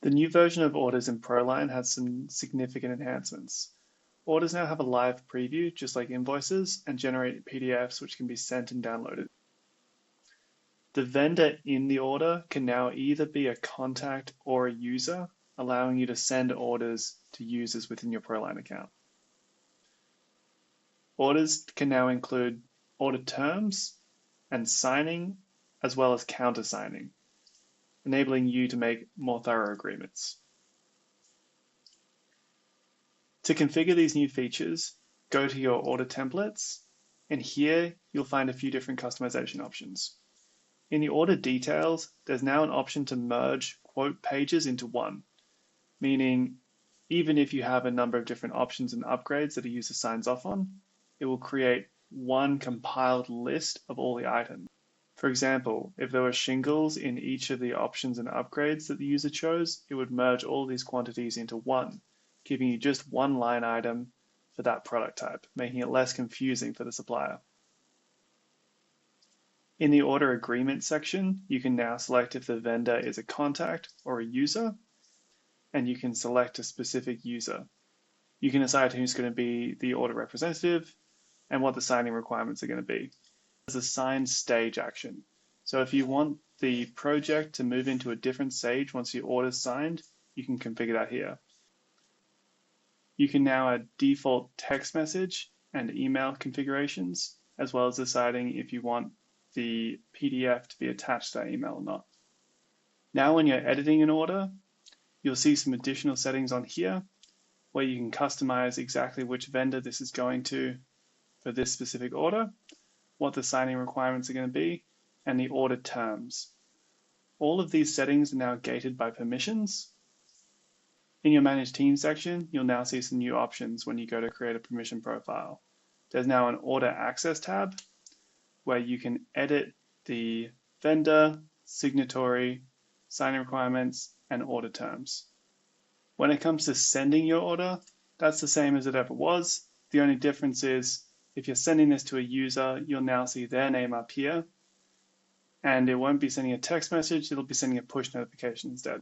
The new version of Orders in ProLine has some significant enhancements. Orders now have a live preview, just like invoices, and generate PDFs which can be sent and downloaded. The vendor in the order can now either be a contact or a user, allowing you to send orders to users within your ProLine account. Orders can now include order terms and signing, as well as countersigning, enabling you to make more thorough agreements. To configure these new features, go to your order templates, and here you'll find a few different customization options. In the order details, there's now an option to merge quote pages into one, meaning even if you have a number of different options and upgrades that a user signs off on, it will create one compiled list of all the items. For example, if there were shingles in each of the options and upgrades that the user chose, it would merge all these quantities into one, giving you just one line item for that product type, making it less confusing for the supplier. In the order agreement section, you can now select if the vendor is a contact or a user, and you can select a specific user. You can decide who's going to be the order representative and what the signing requirements are going to be. There's a signed stage action. So if you want the project to move into a different stage once your order is signed, you can configure that here. You can now add default text message and email configurations, as well as deciding if you want the PDF to be attached to that email or not. Now when you're editing an order, you'll see some additional settings on here where you can customize exactly which vendor this is going to for this specific order, what the signing requirements are going to be, and the order terms. All of these settings are now gated by permissions. In your Manage Teams section, you'll now see some new options when you go to create a permission profile. There's now an Order Access tab where you can edit the vendor, signatory, signing requirements, and order terms. When it comes to sending your order, that's the same as it ever was. The only difference is if you're sending this to a user, you'll now see their name up here, and it won't be sending a text message, it'll be sending a push notification instead.